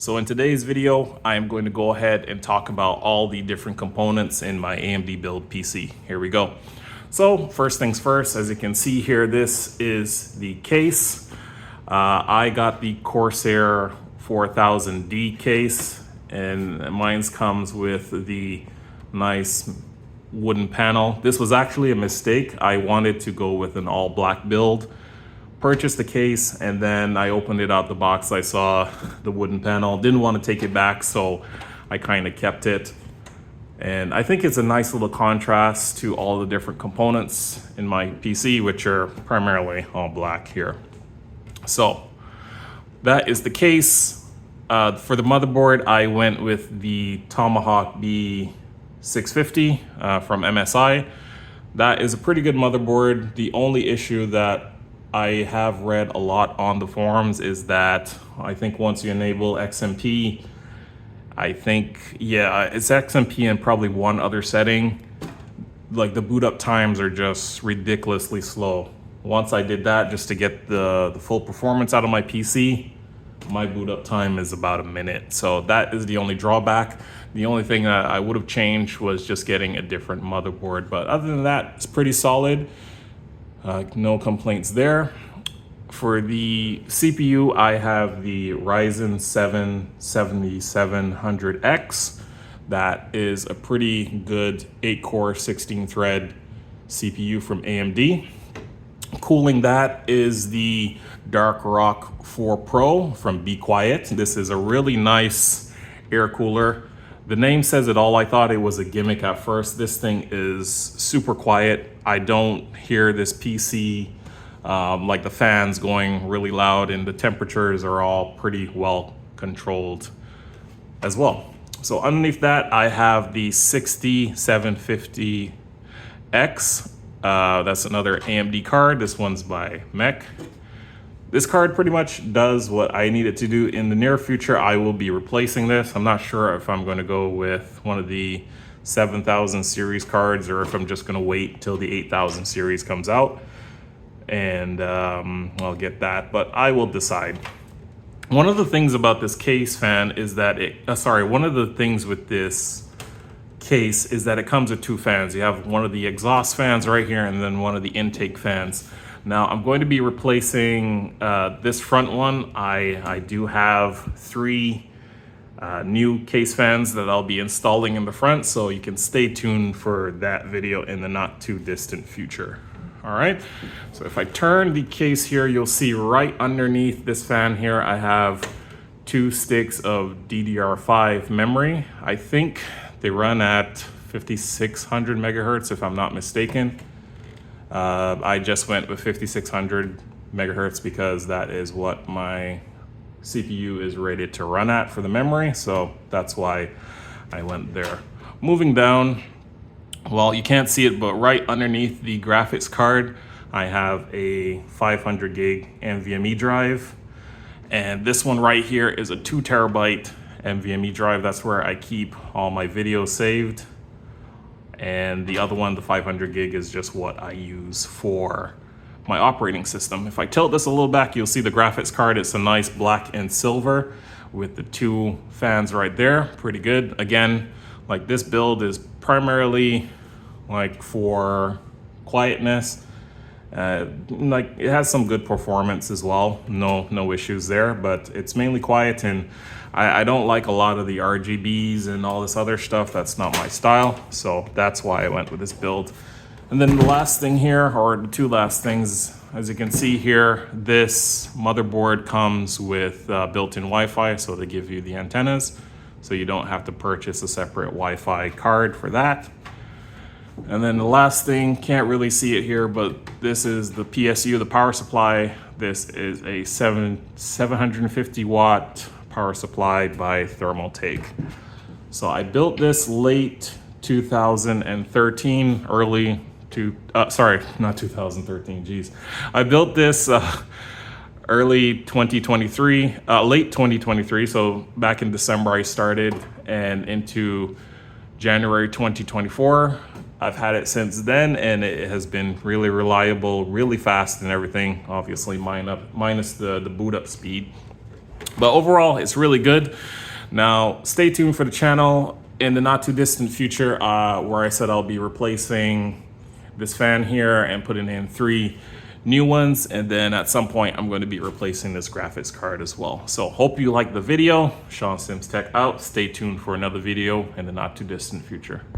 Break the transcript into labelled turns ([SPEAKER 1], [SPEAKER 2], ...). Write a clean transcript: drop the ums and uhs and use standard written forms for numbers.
[SPEAKER 1] So in today's video, I am going to go ahead and talk about all the different components in my AMD Build PC. Here we go. So first things first, as you can see here, this is the case. I got the Corsair 4000D case, and mine comes with the nice wooden panel. This was actually a mistake. I wanted to go with an all black build. Purchased the case, and then I opened it out the box. I saw the wooden panel, didn't want to take it back, so I kind of kept it. And I think it's a nice little contrast to all the different components in my PC, which are primarily all black here. So that is the case. For the motherboard, I went with the Tomahawk B650 from MSI. That is a pretty good motherboard. The only issue that I have read a lot on the forums is that I think once you enable XMP, it's XMP and probably one other setting, like the boot up times are just ridiculously slow. Once I did that just to get the full performance out of my PC, my boot up time is about a minute. So that is the only drawback. The only thing that I would have changed was just getting a different motherboard. But other than that, it's pretty solid. No complaints there. For the CPU, I have the Ryzen 7 7700X. That is a pretty good 8-core, 16-thread CPU from AMD. Cooling that is the Dark Rock 4 Pro from Be Quiet. This is a really nice air cooler. The name says it all. I thought it was a gimmick at first. This thing is super quiet. I don't hear this PC like the fans going really loud, and the temperatures are all pretty well controlled as well. So underneath that, I have the 6750X. That's another AMD card. This one's by Mech. This card pretty much does what I need it to do. In the near future, I will be replacing this. I'm not sure if I'm going to go with one of the 7000 series cards or if I'm just going to wait till the 8000 series comes out. And I'll get that, but I will decide. One of the things about this case, fan, is that one of the things with this case is that it comes with two fans. You have one of the exhaust fans right here and then one of the intake fans. Now I'm going to be replacing this front one. I do have three new case fans that I'll be installing in the front, so you can stay tuned for that video in the not too distant future. All right, so if I turn the case here, you'll see right underneath this fan here, I have 2 sticks of DDR5 memory. I think they run at 5600 megahertz if I'm not mistaken. I just went with 5600 megahertz because that is what my CPU is rated to run at for the memory. So that's why I went there. Moving down, well, you can't see it, but right underneath the graphics card, I have a 500 gig NVMe drive. And this one right here is a 2 terabyte NVMe drive. That's where I keep all my videos saved. And the other one, the 500 gig, is just what I use for my operating system. If I tilt this a little back, you'll see the graphics card. It's a nice black and silver with the 2 fans right there. Pretty good. Again, like this build is primarily like for quietness. Like it has some good performance as well. No issues there, but it's mainly quiet, and I don't like a lot of the RGBs and all this other stuff. That's not my style, so that's why I went with this build. And then the last thing here, or the 2 last things, as you can see here, this motherboard comes with built-in Wi-Fi, so they give you the antennas, so you don't have to purchase a separate Wi-Fi card for that. And then the last thing, can't really see it here, but this is the PSU, the power supply. This is a 750 watt power supply by Thermaltake. So I built this late 2013, not 2013, geez. I built this early 2023, late 2023. So back in December I started, and into January 2024. I've had it since then, and it has been really reliable, really fast and everything, obviously minus the boot up speed. But overall, it's really good. Now, stay tuned for the channel in the not too distant future, where I said I'll be replacing this fan here and putting in 3 new ones. And then at some point, I'm going to be replacing this graphics card as well. So hope you liked the video. Sean Sims Tech out. Stay tuned for another video in the not too distant future.